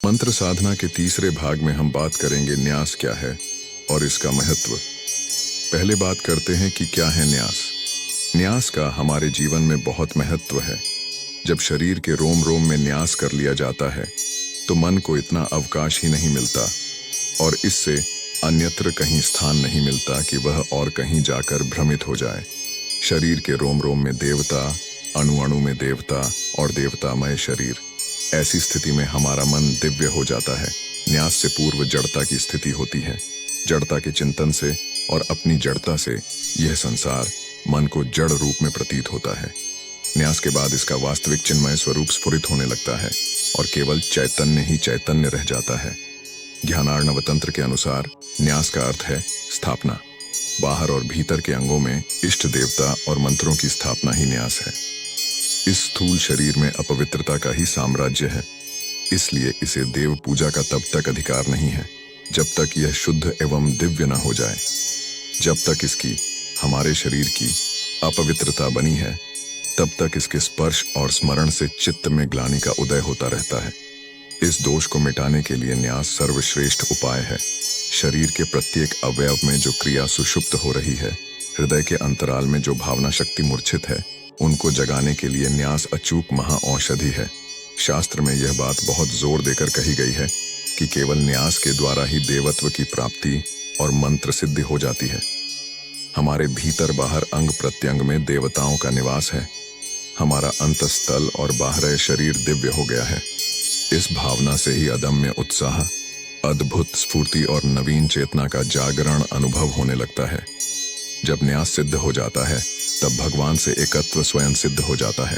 मंत्र साधना के तीसरे भाग में हम बात करेंगे न्यास क्या है और इसका महत्व। पहले बात करते हैं कि क्या है न्यास। न्यास का हमारे जीवन में बहुत महत्व है। जब शरीर के रोम रोम में न्यास कर लिया जाता है तो मन को इतना अवकाश ही नहीं मिलता और इससे अन्यत्र कहीं स्थान नहीं मिलता कि वह और कहीं जाकर भ्रमित हो जाए। शरीर के रोम रोम में देवता, अणु अणु में देवता और देवतामय शरीर, ऐसी स्थिति में हमारा मन दिव्य हो जाता है। न्यास से पूर्व जड़ता की स्थिति होती है। जड़ता के चिंतन से और अपनी जड़ता से यह संसार मन को जड़ रूप में प्रतीत होता है। न्यास के बाद इसका वास्तविक चिन्मय स्वरूप स्फुरित होने लगता है और केवल चैतन्य ही चैतन्य रह जाता है। ज्ञानार्णव तंत्र के अनुसार न्यास का अर्थ है स्थापना। बाहर और भीतर के अंगों में इष्ट देवता और मंत्रों की स्थापना ही न्यास है। इस स्थूल शरीर में अपवित्रता का ही साम्राज्य है, इसलिए इसे देव पूजा का तब तक अधिकार नहीं है जब तक यह शुद्ध एवं दिव्य न हो जाए। जब तक इसकी हमारे शरीर की अपवित्रता बनी है तब तक इसके स्पर्श और स्मरण से चित्त में ग्लानि का उदय होता रहता है। इस दोष को मिटाने के लिए न्यास सर्वश्रेष्ठ उपाय है। शरीर के प्रत्येक अवयव में जो क्रिया सुषुप्त हो रही है, हृदय के अंतराल में जो भावना शक्ति मूर्छित है, उनको जगाने के लिए न्यास अचूक महाऔषधि है। शास्त्र में यह बात बहुत जोर देकर कही गई है कि केवल न्यास के द्वारा ही देवत्व की प्राप्ति और मंत्र सिद्धि हो जाती है। हमारे भीतर बाहर अंग प्रत्यंग में देवताओं का निवास है। हमारा अंतस्थल और बाहर शरीर दिव्य हो गया है। इस भावना से ही अदम्य उत्साह, अद्भुत स्फूर्ति और नवीन चेतना का जागरण अनुभव होने लगता है। जब न्यास सिद्ध हो जाता है तब भगवान से एकत्व स्वयं सिद्ध हो जाता है।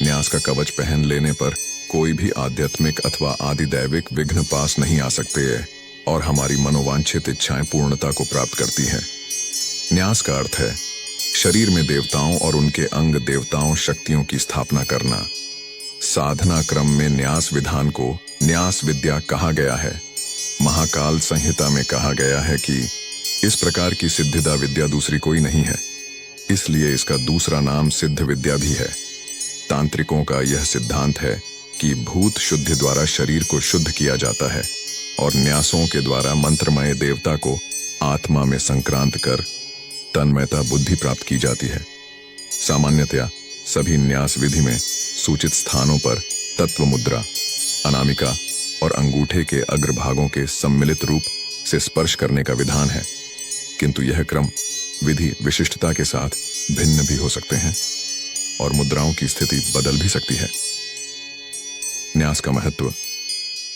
न्यास का कवच पहन लेने पर कोई भी आध्यात्मिक अथवा आदिदैविक विघ्न पास नहीं आ सकते हैं और हमारी मनोवांछित इच्छाएं पूर्णता को प्राप्त करती हैं। न्यास का अर्थ है शरीर में देवताओं और उनके अंग देवताओं शक्तियों की स्थापना करना। साधना क्रम में न्यास विधान को न्यास विद्या कहा गया है। महाकाल संहिता में कहा गया है कि इस प्रकार की सिद्धिदा विद्या दूसरी कोई नहीं है, इसलिए इसका दूसरा नाम सिद्ध विद्या भी है। तांत्रिकों का यह सिद्धांत है कि भूत शुद्धि द्वारा शरीर को शुद्ध किया जाता है और न्यासों के द्वारा मंत्रमय देवता को आत्मा में संक्रांत कर तन्मयता बुद्धि प्राप्त की जाती है। सामान्यतया सभी न्यास विधि में सूचित स्थानों पर तत्व मुद्रा, अनामिका और अंगूठे के अग्रभागों के सम्मिलित रूप से स्पर्श करने का विधान है, किंतु यह क्रम विधि विशिष्टता के साथ भिन्न भी हो सकते हैं और मुद्राओं की स्थिति बदल भी सकती है। न्यास का महत्व।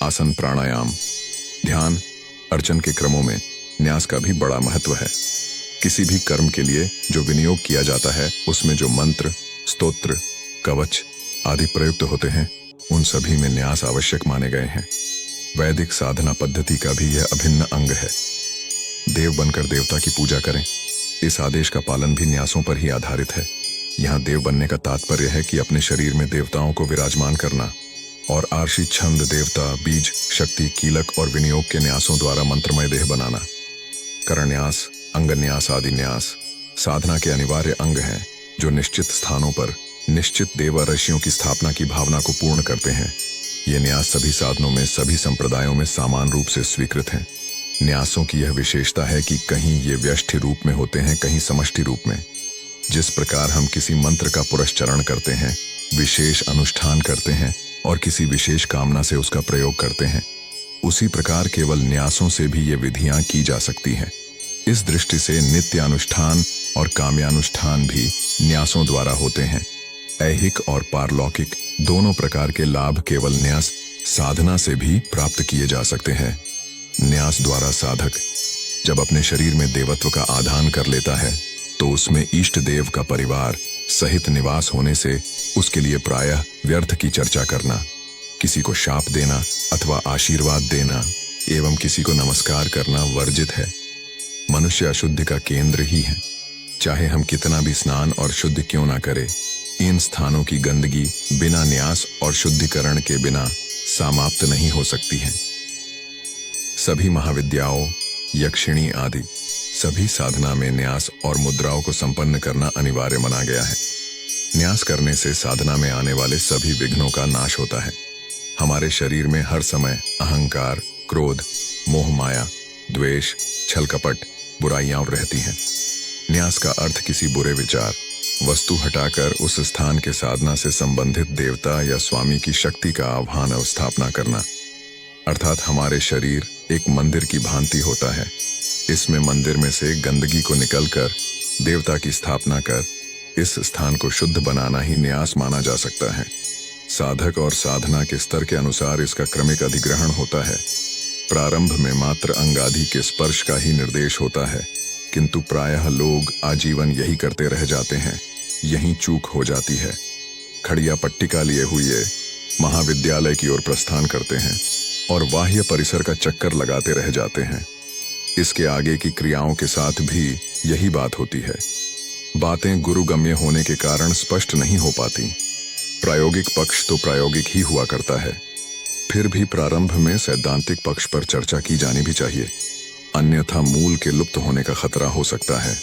आसन, प्राणायाम, ध्यान, अर्चन के क्रमों में न्यास का भी बड़ा महत्व है। किसी भी कर्म के लिए जो विनियोग किया जाता है उसमें जो मंत्र, स्तोत्र, कवच आदि प्रयुक्त होते हैं उन सभी में न्यास आवश्यक माने गए हैं। वैदिक साधना पद्धति का भी यह अभिन्न अंग है। देव बनकर देवता की पूजा करें, इस आदेश का पालन भी न्यासों पर ही आधारित है। यहाँ देव बनने का तात्पर्य है कि अपने शरीर में देवताओं को विराजमान करना और आर्षि, छंद, देवता, बीज, शक्ति, कीलक और विनियोग के न्यासों द्वारा मंत्रमय देह बनाना। करन्यास, अंगन्यास आदि न्यास साधना के अनिवार्य अंग हैं जो निश्चित स्थानों पर निश्चित देव ऋषियों की स्थापना की भावना को पूर्ण करते हैं। ये न्यास सभी साधनों में, सभी संप्रदायों में समान रूप से स्वीकृत हैं। न्यासों की यह विशेषता है कि कहीं ये व्यष्टि रूप में होते हैं, कहीं समष्टि रूप में। जिस प्रकार हम किसी मंत्र का पुरस्चरण करते हैं, विशेष अनुष्ठान करते हैं और किसी विशेष कामना से उसका प्रयोग करते हैं, उसी प्रकार केवल न्यासों से भी ये विधियां की जा सकती हैं। इस दृष्टि से नित्य अनुष्ठान और काम्यानुष्ठान भी न्यासों द्वारा होते हैं। ऐहिक और पारलौकिक दोनों प्रकार के लाभ केवल न्यास साधना से भी प्राप्त किए जा सकते हैं। न्यास द्वारा साधक जब अपने शरीर में देवत्व का आधान कर लेता है तो उसमें इष्ट देव का परिवार सहित निवास होने से उसके लिए प्रायः व्यर्थ की चर्चा करना, किसी को शाप देना अथवा आशीर्वाद देना एवं किसी को नमस्कार करना वर्जित है। मनुष्य अशुद्धि का केंद्र ही है। चाहे हम कितना भी स्नान और शुद्ध क्यों ना करें, इन स्थानों की गंदगी बिना न्यास और शुद्धिकरण के बिना समाप्त नहीं हो सकती है। सभी महाविद्याओं, यक्षिणी आदि सभी साधना में न्यास और मुद्राओं को संपन्न करना अनिवार्य माना गया है। न्यास करने से साधना में आने वाले सभी विघ्नों का नाश होता है। हमारे शरीर में हर समय अहंकार, क्रोध, मोह माया, द्वेष, छल कपट, बुराइयां रहती हैं। न्यास का अर्थ किसी बुरे विचार, वस्तु हटाकर उस स्थान के साधना से संबंधित देवता या स्वामी की शक्ति का आह्वान और स्थापना करना। अर्थात हमारे शरीर एक मंदिर की भांति होता है। इसमें मंदिर में से गंदगी को निकलकर देवता की स्थापना कर इस स्थान को शुद्ध बनाना ही न्यास माना जा सकता है। साधक और साधना के स्तर के अनुसार इसका क्रमिक अधिग्रहण होता है। प्रारंभ में मात्र अंगादि के स्पर्श का ही निर्देश होता है, किंतु प्रायः लोग आजीवन यही करते रह जाते हैं। यहीं चूक हो जाती है। खड़िया पट्टिका लिए हुए महाविद्यालय की ओर प्रस्थान करते हैं और बाह्य परिसर का चक्कर लगाते रह जाते हैं। इसके आगे की क्रियाओं के साथ भी यही बात होती है। बातें गुरुगम्य होने के कारण स्पष्ट नहीं हो पाती। प्रायोगिक पक्ष तो प्रायोगिक ही हुआ करता है। फिर भी प्रारंभ में सैद्धांतिक पक्ष पर चर्चा की जानी भी चाहिए, अन्यथा मूल के लुप्त होने का खतरा हो सकता है।